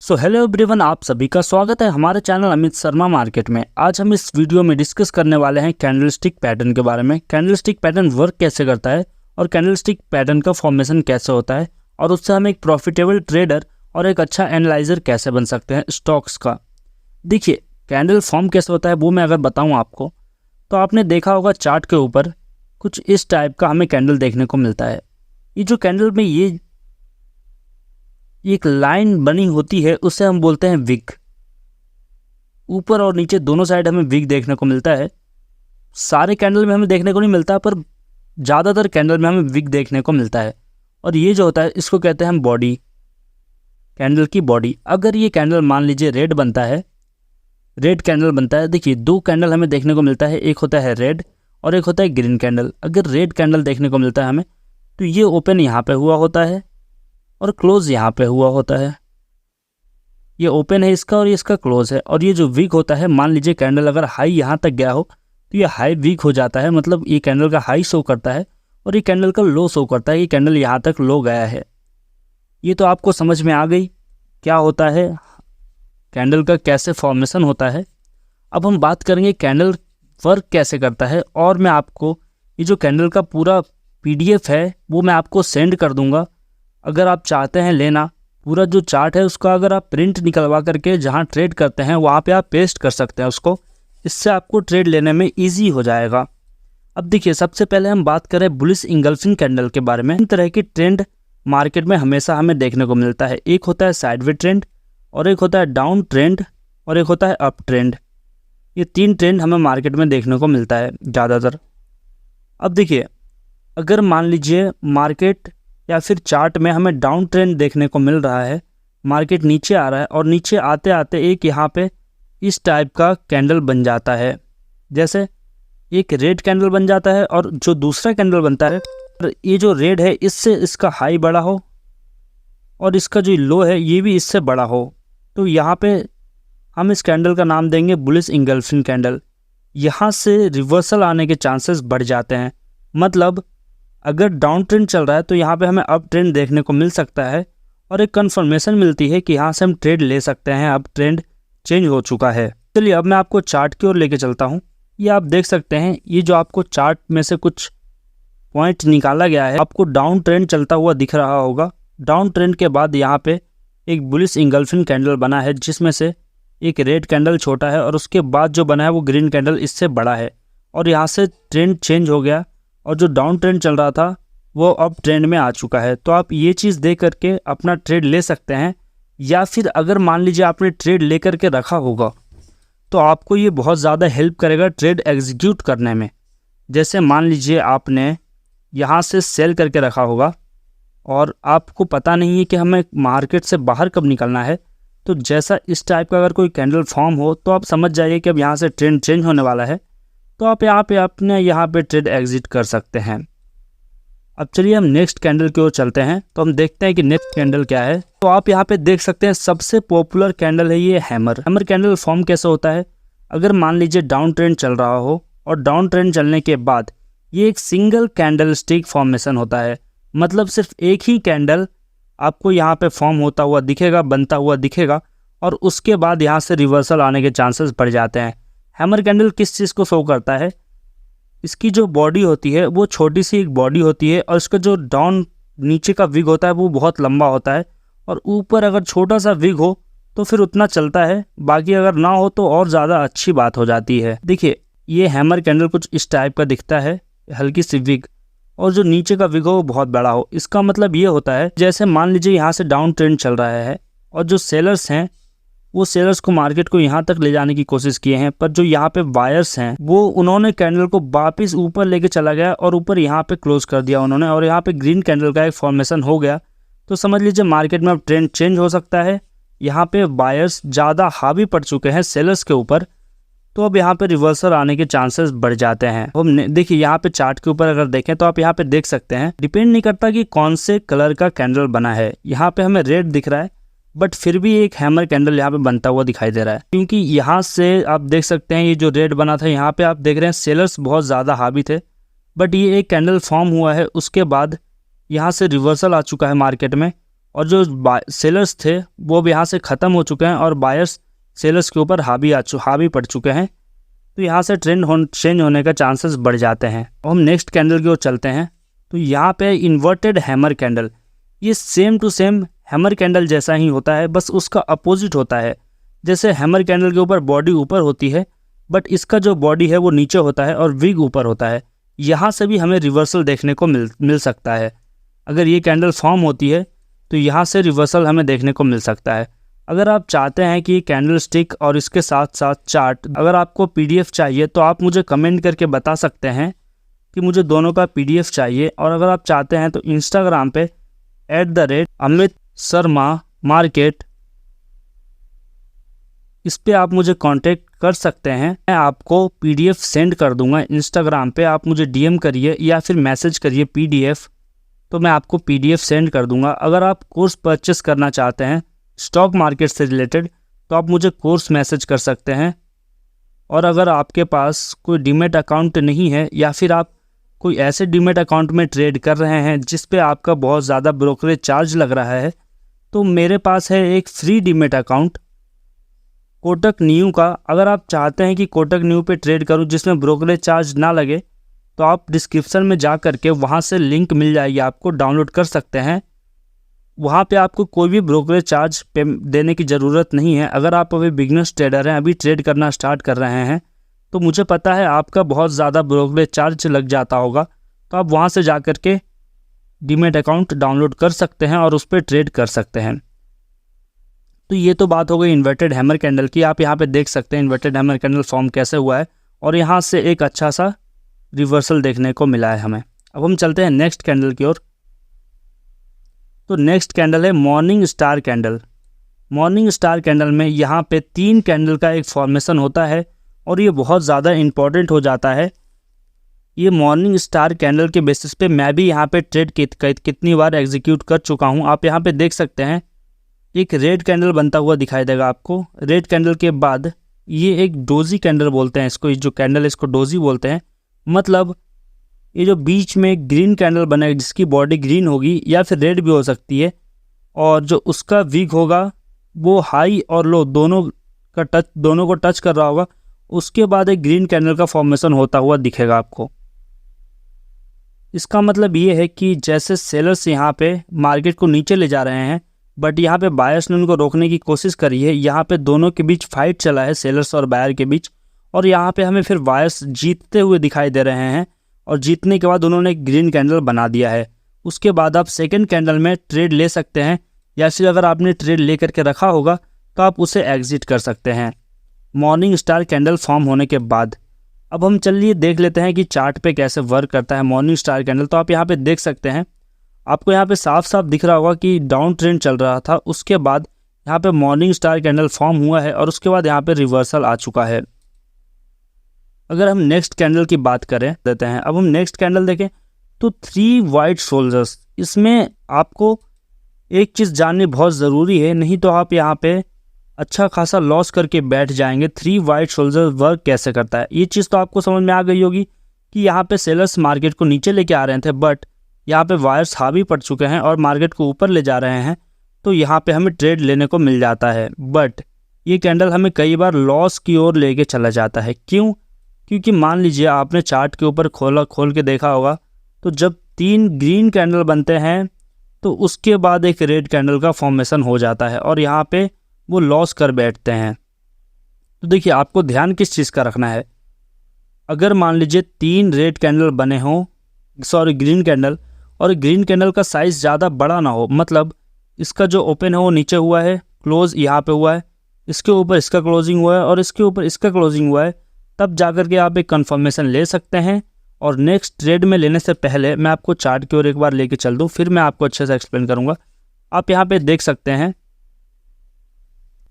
So hello everyone, आप सभी का स्वागत है हमारे चैनल अमित शर्मा मार्केट में। आज हम इस वीडियो में डिस्कस करने वाले हैं कैंडलस्टिक पैटर्न के बारे में। कैंडलस्टिक पैटर्न वर्क कैसे करता है और कैंडलस्टिक पैटर्न का फॉर्मेशन कैसे होता है और उससे हम एक प्रॉफिटेबल ट्रेडर और एक अच्छा एनालाइजर कैसे बन सकते हैं स्टॉक्स का। देखिए, कैंडल फॉर्म कैसे होता है वो मैं अगर बताऊँ आपको, तो आपने देखा होगा चार्ट के ऊपर कुछ इस टाइप का हमें कैंडल देखने को मिलता है। ये जो कैंडल में ये एक लाइन बनी होती है उसे हम बोलते हैं विक। ऊपर और नीचे दोनों साइड हमें विक देखने को मिलता है। सारे कैंडल में हमें देखने को नहीं मिलता, पर ज़्यादातर कैंडल में हमें विक देखने को मिलता है। और ये जो होता है इसको कहते हैं हम बॉडी, कैंडल की बॉडी। अगर ये कैंडल मान लीजिए रेड बनता है, रेड कैंडल बनता है, देखिए दो कैंडल हमें देखने को मिलता है, एक होता है रेड और एक होता है ग्रीन कैंडल। अगर रेड कैंडल देखने को मिलता है हमें, तो ये ओपन यहाँ पे हुआ होता है और क्लोज यहाँ पे हुआ होता है। ये ओपन है इसका और ये इसका क्लोज है। और ये जो वीक होता है, मान लीजिए कैंडल अगर हाई यहाँ तक गया हो तो ये हाई वीक हो जाता है, मतलब ये कैंडल का हाई शो करता है और ये कैंडल का लो शो करता है। ये कैंडल यहाँ तक लो गया है। ये तो आपको समझ में आ गई क्या होता है, कैंडल का कैसे फॉर्मेशन होता है। अब हम बात करेंगे कैंडल वर्क कैसे करता है, और मैं आपको ये जो कैंडल का पूरा PDF है वो मैं आपको सेंड कर दूंगा। अगर आप चाहते हैं लेना, पूरा जो चार्ट है उसका अगर आप प्रिंट निकलवा करके जहां ट्रेड करते हैं वहां पे आप पेस्ट कर सकते हैं उसको। इससे आपको ट्रेड लेने में इजी हो जाएगा। अब देखिए, सबसे पहले हम बात करें बुलिश इंगल्फिंग कैंडल के बारे में। इन तरह की ट्रेंड मार्केट में हमेशा हमें देखने को मिलता है। एक होता है साइडवे ट्रेंड और एक होता है डाउन ट्रेंड और एक होता है अप ट्रेंड। ये तीन ट्रेंड हमें मार्केट में देखने को मिलता है ज़्यादातर। अब देखिए, अगर मान लीजिए मार्केट या फिर चार्ट में हमें डाउन ट्रेंड देखने को मिल रहा है, मार्केट नीचे आ रहा है और नीचे आते आते एक यहाँ पे इस टाइप का कैंडल बन जाता है। जैसे एक रेड कैंडल बन जाता है और जो दूसरा कैंडल बनता है, ये जो रेड है इससे इसका हाई बड़ा हो और इसका जो लो है ये भी इससे बड़ा हो, तो यहाँ पे हम इस कैंडल का नाम देंगे बुलिश इंगल्फिंग कैंडल। यहाँ से रिवर्सल आने के चांसेस बढ़ जाते हैं। मतलब अगर डाउन ट्रेंड चल रहा है तो यहाँ पे हमें अप ट्रेंड देखने को मिल सकता है और एक कंफर्मेशन मिलती है कि यहाँ से हम ट्रेड ले सकते हैं, अब ट्रेंड चेंज हो चुका है। चलिए अब मैं आपको चार्ट की ओर लेके चलता हूँ। ये आप देख सकते हैं, ये जो आपको चार्ट में से कुछ पॉइंट निकाला गया है, आपको डाउन ट्रेंड चलता हुआ दिख रहा होगा। डाउन ट्रेंड के बाद यहाँ पे एक बुलिश इंगल्फिंग कैंडल बना है जिसमें से एक रेड कैंडल छोटा है और उसके बाद जो बना है वो ग्रीन कैंडल इससे बड़ा है। और यहाँ से ट्रेंड चेंज हो गया और जो डाउन ट्रेंड चल रहा था वो अप ट्रेंड में आ चुका है। तो आप ये चीज़ देख करके अपना ट्रेड ले सकते हैं। या फिर अगर मान लीजिए आपने ट्रेड ले करके रखा होगा तो आपको ये बहुत ज़्यादा हेल्प करेगा ट्रेड एग्जीक्यूट करने में। जैसे मान लीजिए आपने यहाँ से सेल करके रखा होगा और आपको पता नहीं है कि हमें मार्केट से बाहर कब निकलना है, तो जैसा इस टाइप का अगर कोई कैंडल फॉर्म हो तो आप समझ जाइए कि अब यहाँ से ट्रेंड चेंज होने वाला है, तो आप यहाँ पे अपने यहाँ पे ट्रेड एग्जिट कर सकते हैं। अब चलिए हम नेक्स्ट कैंडल की ओर चलते हैं, तो हम देखते हैं कि नेक्स्ट कैंडल क्या है। तो आप यहाँ पे देख सकते हैं सबसे पॉपुलर कैंडल है ये हैमर। हैमर कैंडल फॉर्म कैसे होता है, अगर मान लीजिए डाउन ट्रेंड चल रहा हो और डाउन ट्रेंड चलने के बाद ये एक सिंगल कैंडल स्टिक फॉर्मेशन होता है। मतलब सिर्फ एक ही कैंडल आपको यहाँ पे फॉर्म होता हुआ दिखेगा, बनता हुआ दिखेगा, और उसके बाद यहाँ से रिवर्सल आने के चांसेस बढ़ जाते हैं। हैमर कैंडल किस चीज़ को शो करता है, इसकी जो बॉडी होती है वो छोटी सी एक बॉडी होती है और इसका जो डाउन नीचे का विग होता है वो बहुत लंबा होता है, और ऊपर अगर छोटा सा विग हो तो फिर उतना चलता है, बाकी अगर ना हो तो और ज़्यादा अच्छी बात हो जाती है। देखिए, ये हैमर कैंडल कुछ इस टाइप का दिखता है, हल्की सी विग, और जो नीचे का विग हो वो बहुत बड़ा हो। इसका मतलब ये होता है, जैसे मान लीजिए यहाँ से डाउन ट्रेंड चल रहा है और जो सेलर्स हैं वो सेलर्स को मार्केट को यहाँ तक ले जाने की कोशिश किए हैं, पर जो यहाँ पे बायर्स हैं वो उन्होंने कैंडल को वापस ऊपर लेके चला गया और ऊपर यहाँ पे क्लोज कर दिया उन्होंने, और यहाँ पे ग्रीन कैंडल का एक फॉर्मेशन हो गया। तो समझ लीजिए मार्केट में अब ट्रेंड चेंज हो सकता है। यहाँ पे बायर्स ज़्यादा हावी पड़ चुके हैं सेलर्स के ऊपर, तो अब यहाँ पे रिवर्सल आने के चांसेस बढ़ जाते हैं। हम देखिए यहाँ पे चार्ट के ऊपर अगर देखें तो आप यहाँ पे देख सकते हैं, डिपेंड नहीं करता कि कौन से कलर का कैंडल बना है। यहाँ पे हमें रेड दिख रहा है, बट फिर भी एक हैमर कैंडल यहाँ पे बनता हुआ दिखाई दे रहा है, क्योंकि यहाँ से आप देख सकते हैं ये जो रेड बना था, यहाँ पे आप देख रहे हैं सेलर्स बहुत ज़्यादा हावी थे, बट ये एक कैंडल फॉर्म हुआ है, उसके बाद यहाँ से रिवर्सल आ चुका है मार्केट में और जो सेलर्स थे वो अब यहाँ से ख़त्म हो चुके हैं और बायर्स सेलर्स के ऊपर हावी पड़ चुके हैं। तो यहाँ से चेंज होने का चांसेस बढ़ जाते हैं। और हम नेक्स्ट कैंडल की ओर चलते हैं। तो यहाँ पे इन्वर्टेड हैमर कैंडल, ये same to same hammer candle जैसा ही होता है, बस उसका अपोजिट होता है। जैसे हैमर कैंडल के ऊपर बॉडी ऊपर होती है, बट इसका जो बॉडी है वो नीचे होता है और विग ऊपर होता है। यहाँ से भी हमें रिवर्सल देखने को मिल सकता है। अगर ये कैंडल फॉर्म होती है तो यहाँ से रिवर्सल हमें देखने को मिल सकता है। अगर आप चाहते हैं कि कैंडल स्टिक और इसके साथ साथ चार्ट, अगर आपको PDF चाहिए तो आप मुझे कमेंट करके बता सकते हैं कि मुझे दोनों का PDF चाहिए। और अगर आप चाहते हैं तो इंस्टाग्राम पे @अमित शर्मा मार्केट, इस पे आप मुझे कांटेक्ट कर सकते हैं। मैं आपको PDF सेंड कर दूंगा इंस्टाग्राम पे, आप मुझे DM करिए या फिर मैसेज करिए PDF, तो मैं आपको PDF सेंड कर दूंगा। अगर आप कोर्स परचेस करना चाहते हैं स्टॉक मार्केट से रिलेटेड तो आप मुझे कोर्स मैसेज कर सकते हैं। और अगर आपके पास कोई डीमैट अकाउंट नहीं है या फिर आप कोई ऐसे डीमैट अकाउंट में ट्रेड कर रहे हैं जिस पे आपका बहुत ज़्यादा ब्रोकरेज चार्ज लग रहा है, तो मेरे पास है एक free demat account Kotak new का। अगर आप चाहते हैं कि कोटक न्यू पे ट्रेड करूं जिसमें ब्रोकरेज चार्ज ना लगे, तो आप डिस्क्रिप्शन में जा करके वहां से लिंक मिल जाएगी, आपको डाउनलोड कर सकते हैं। वहां पे आपको कोई भी ब्रोकरेज चार्ज पे देने की ज़रूरत नहीं है। अगर आप अभी बिगनर्स ट्रेडर हैं, अभी ट्रेड करना स्टार्ट कर रहे हैं, तो मुझे पता है आपका बहुत ज़्यादा ब्रोकरेज चार्ज लग जाता होगा। तो आप वहां से जा करके डीमैट अकाउंट डाउनलोड कर सकते हैं और उस पर ट्रेड कर सकते हैं। तो ये तो बात हो गई इन्वर्टेड हैमर कैंडल की। आप यहाँ पे देख सकते हैं इन्वर्टेड हैमर कैंडल फॉर्म कैसे हुआ है और यहाँ से एक अच्छा सा रिवर्सल देखने को मिला है हमें। अब हम चलते हैं नेक्स्ट कैंडल की ओर। तो नेक्स्ट कैंडल है morning star candle. Morning star candle में यहाँ पे 3 कैंडल का एक फॉर्मेशन होता है और ये बहुत ज़्यादा इम्पॉर्टेंट हो जाता है। ये मॉर्निंग स्टार कैंडल के बेसिस पे मैं भी यहाँ पे ट्रेड कितनी बार एग्जीक्यूट कर चुका हूँ। आप यहाँ पे देख सकते हैं एक रेड कैंडल बनता हुआ दिखाई देगा आपको। रेड कैंडल के बाद ये एक डोजी कैंडल बोलते हैं इसको, जो कैंडल इसको डोजी बोलते हैं। मतलब ये जो बीच में ग्रीन कैंडल बनेगा जिसकी बॉडी ग्रीन होगी या फिर रेड भी हो सकती है, और जो उसका विग होगा वो हाई और लो दोनों को टच कर रहा होगा। उसके बाद एक ग्रीन कैंडल का फॉर्मेशन होता हुआ दिखेगा आपको। इसका मतलब ये है कि जैसे सेलर्स यहाँ पे मार्केट को नीचे ले जा रहे हैं, बट यहाँ पे बायर्स ने उनको रोकने की कोशिश करी है। यहाँ पे दोनों के बीच फाइट चला है, सेलर्स और बायर के बीच, और यहाँ पे हमें फिर बायर्स जीतते हुए दिखाई दे रहे हैं और जीतने के बाद उन्होंने एक ग्रीन कैंडल बना दिया है। उसके बाद आप सेकंड कैंडल में ट्रेड ले सकते हैं या फिर अगर आपने ट्रेड ले करके रखा होगा तो आप उसे एग्जिट कर सकते हैं मॉर्निंग स्टार कैंडल फॉर्म होने के बाद। अब हम चलिए देख लेते हैं कि चार्ट पे कैसे वर्क करता है मॉर्निंग स्टार कैंडल। तो आप यहाँ पे देख सकते हैं, आपको यहाँ पे साफ साफ दिख रहा होगा कि डाउन ट्रेंड चल रहा था, उसके बाद यहाँ पे मॉर्निंग स्टार कैंडल फॉर्म हुआ है और उसके बाद यहाँ पे रिवर्सल आ चुका है। अगर हम नेक्स्ट कैंडल की बात करें देते हैं, अब हम नेक्स्ट कैंडल देखें तो 3 वाइट शोल्डर्स। इसमें आपको एक चीज़ जाननी बहुत ज़रूरी है, नहीं तो आप यहाँ पे अच्छा खासा लॉस करके बैठ जाएंगे। 3 वाइट शोल्डर वर्क कैसे करता है ये चीज़ तो आपको समझ में आ गई होगी कि यहाँ पे सेलर्स मार्केट को नीचे लेके आ रहे थे, बट यहाँ पे वायर्स हावी पड़ चुके हैं और मार्केट को ऊपर ले जा रहे हैं, तो यहाँ पे हमें ट्रेड लेने को मिल जाता है। बट ये कैंडल हमें कई बार लॉस की ओर लेके चला जाता है। क्यों? क्योंकि मान लीजिए आपने चार्ट के ऊपर खोल के देखा होगा, तो जब 3 ग्रीन कैंडल बनते हैं तो उसके बाद एक रेड कैंडल का फॉर्मेशन हो जाता है और यहाँ पे वो लॉस कर बैठते हैं। तो देखिए आपको ध्यान किस चीज़ का रखना है। अगर मान लीजिए 3 रेड कैंडल बने हों, ग्रीन कैंडल, और ग्रीन कैंडल का साइज़ ज़्यादा बड़ा ना हो, मतलब इसका जो ओपन है वो नीचे हुआ है, क्लोज यहाँ पे हुआ है, इसके ऊपर इसका क्लोजिंग हुआ है और इसके ऊपर इसका क्लोजिंग हुआ है, तब जाकर के आप एक कंफर्मेशन ले सकते हैं। और नेक्स्ट ट्रेड में लेने से पहले मैं आपको चार्ट की ओर एक बार लेके चल दूँ, फिर मैं आपको अच्छे से एक्सप्लेन करूँगा। आप यहाँ पे देख सकते हैं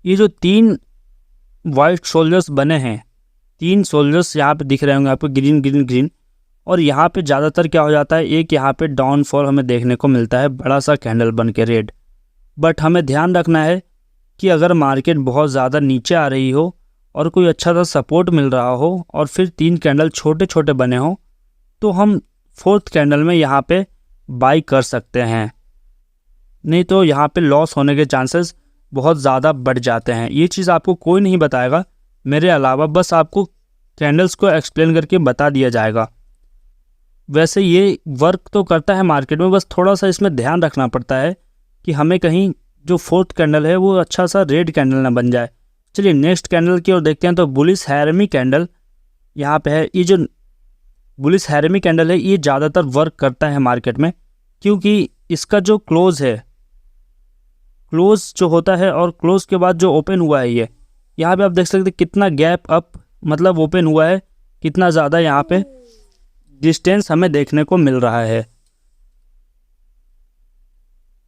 ये जो 3 वाइट शोल्डर्स बने हैं, 3 शोल्डर्स यहाँ पे दिख रहे होंगे आपको, ग्रीन ग्रीन ग्रीन। और यहाँ पे ज़्यादातर क्या हो जाता है, एक यहाँ पे डाउनफॉल हमें देखने को मिलता है, बड़ा सा कैंडल बन के रेड। बट हमें ध्यान रखना है कि अगर मार्केट बहुत ज़्यादा नीचे आ रही हो और कोई अच्छा सा सपोर्ट मिल रहा हो और फिर 3 कैंडल छोटे छोटे बने हों, तो हम 4th कैंडल में यहाँ पे बाई कर सकते हैं। नहीं तो यहाँ पे लॉस होने के चांसेस बहुत ज़्यादा बढ़ जाते हैं। ये चीज़ आपको कोई नहीं बताएगा मेरे अलावा, बस आपको कैंडल्स को एक्सप्लेन करके बता दिया जाएगा। वैसे ये वर्क तो करता है मार्केट में, बस थोड़ा सा इसमें ध्यान रखना पड़ता है कि हमें कहीं जो फोर्थ कैंडल है वो अच्छा सा रेड कैंडल ना बन जाए। चलिए नेक्स्ट कैंडल की ओर देखते हैं। तो बुलिश हैरमी कैंडल यहाँ पे है। ये जो बुलिश हैरमी कैंडल है ये ज़्यादातर वर्क करता है मार्केट में, क्योंकि इसका जो क्लोज है, क्लोज जो होता है और क्लोज के बाद जो ओपन हुआ है, ये यहाँ पे आप देख सकते हैं कितना गैप अप मतलब ओपन हुआ है, कितना ज़्यादा यहाँ पे डिस्टेंस हमें देखने को मिल रहा है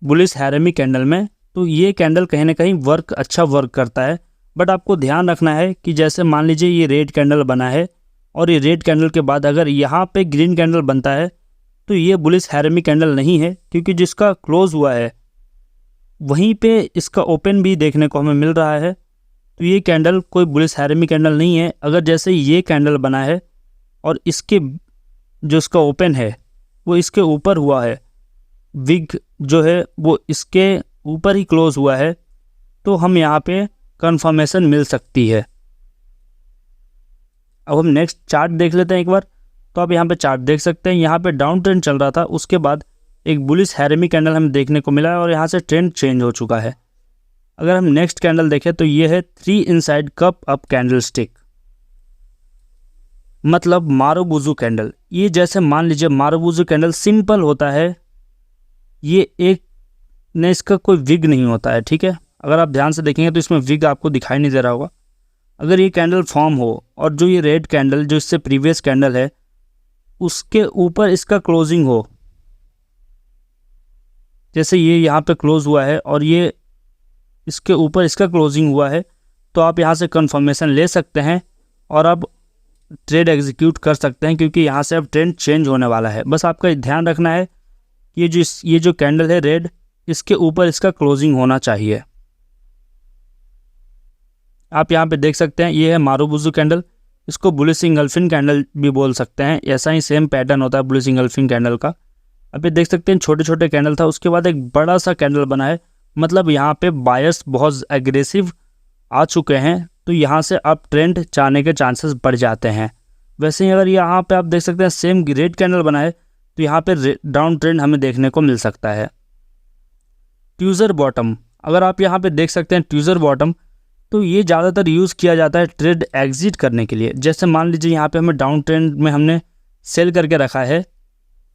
बुलिश हैरमी कैंडल में। तो ये कैंडल कहीं ना कहीं अच्छा वर्क करता है। बट आपको ध्यान रखना है कि जैसे मान लीजिए ये रेड कैंडल बना है और ये रेड कैंडल के बाद अगर यहाँ पे ग्रीन कैंडल बनता है तो ये बुलिश हैरमी कैंडल नहीं है, क्योंकि जिसका क्लोज हुआ है वहीं पे इसका ओपन भी देखने को हमें मिल रहा है। तो ये कैंडल कोई बुलिश हैरमी कैंडल नहीं है। अगर जैसे ये कैंडल बना है और इसके जो इसका ओपन है वो इसके ऊपर हुआ है, विग जो है वो इसके ऊपर ही क्लोज हुआ है, तो हम यहाँ पे कंफर्मेशन मिल सकती है। अब हम नेक्स्ट चार्ट देख लेते हैं एक बार। तो आप यहाँ पे चार्ट देख सकते हैं, यहाँ पे डाउन ट्रेंड चल रहा था, उसके बाद एक बुलिश हैरमी कैंडल हमें देखने को मिला है और यहाँ से ट्रेंड चेंज हो चुका है। अगर हम नेक्स्ट कैंडल देखें तो ये है 3 inside cup up candle stick, मतलब मारुबुजु कैंडल। ये जैसे मान लीजिए मारुबुजु कैंडल सिंपल होता है, ये एक ने इसका कोई विग नहीं होता है, ठीक है। अगर आप ध्यान से देखेंगे तो इसमें विग आपको दिखाई नहीं दे रहा होगा। अगर ये कैंडल फॉर्म हो और जो ये रेड कैंडल जो इससे प्रीवियस कैंडल है उसके ऊपर इसका क्लोजिंग हो, जैसे ये यहाँ पे क्लोज हुआ है और ये इसके ऊपर इसका क्लोजिंग हुआ है, तो आप यहाँ से कंफर्मेशन ले सकते हैं और आप ट्रेड एग्जीक्यूट कर सकते हैं, क्योंकि यहाँ से अब ट्रेंड चेंज होने वाला है। बस आपका ध्यान रखना है ये जो कैंडल है रेड, इसके ऊपर इसका क्लोजिंग होना चाहिए। आप यहाँ पे देख सकते हैं ये है मारुबुजु कैंडल, इसको बुलिश इंगल्फिंग कैंडल भी बोल सकते हैं। ऐसा ही सेम पैटर्न होता है बुलिश इंगल्फिंग कैंडल का। अब ये देख सकते हैं छोटे छोटे कैंडल था, उसके बाद एक बड़ा सा कैंडल बना है, मतलब यहाँ पे बायर्स बहुत एग्रेसिव आ चुके हैं, तो यहाँ से अब ट्रेंड जाने के चांसेस बढ़ जाते हैं। वैसे ही अगर यहाँ पे आप देख सकते हैं सेम रेड कैंडल बना है तो यहाँ पे डाउन ट्रेंड हमें देखने को मिल सकता है। ट्यूजर बॉटम, अगर आप यहाँ पे देख सकते हैं ट्यूजर बॉटम, तो ये ज़्यादातर यूज़ किया जाता है ट्रेड एग्जिट करने के लिए। जैसे मान लीजिए यहाँ पे हमें डाउन ट्रेंड में हमने सेल करके रखा है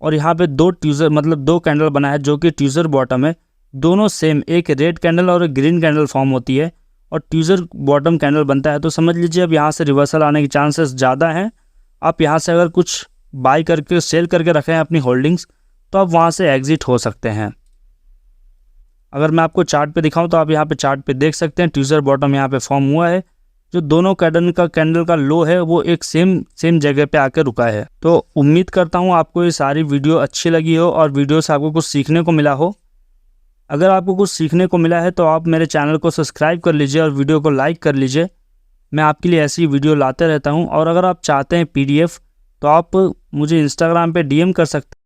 और यहाँ पे दो कैंडल बना है जो कि ट्यूजर बॉटम है, दोनों सेम, एक रेड कैंडल और एक ग्रीन कैंडल फॉर्म होती है और ट्यूजर बॉटम कैंडल बनता है, तो समझ लीजिए अब यहाँ से रिवर्सल आने के चांसेस ज़्यादा हैं। आप यहाँ से अगर कुछ बाई करके सेल करके रखें अपनी होल्डिंग्स, तो आप वहाँ से एग्जिट हो सकते हैं। अगर मैं आपको चार्ट पे दिखाऊं तो आप यहाँ पे चार्ट पे देख सकते हैं ट्यूजर बॉटम यहाँ पे फॉर्म हुआ है, जो दोनों कैंडल का लो है वो एक सेम जगह पे आकर रुका है। तो उम्मीद करता हूँ आपको ये सारी वीडियो अच्छी लगी हो और वीडियो से आपको कुछ सीखने को मिला हो। अगर आपको कुछ सीखने को मिला है तो आप मेरे चैनल को सब्सक्राइब कर लीजिए और वीडियो को लाइक कर लीजिए। मैं आपके लिए ऐसी वीडियो लाते रहता हूँ। और अगर आप चाहते हैं PDF तो आप मुझे इंस्टाग्राम पे DM कर सकते हैं।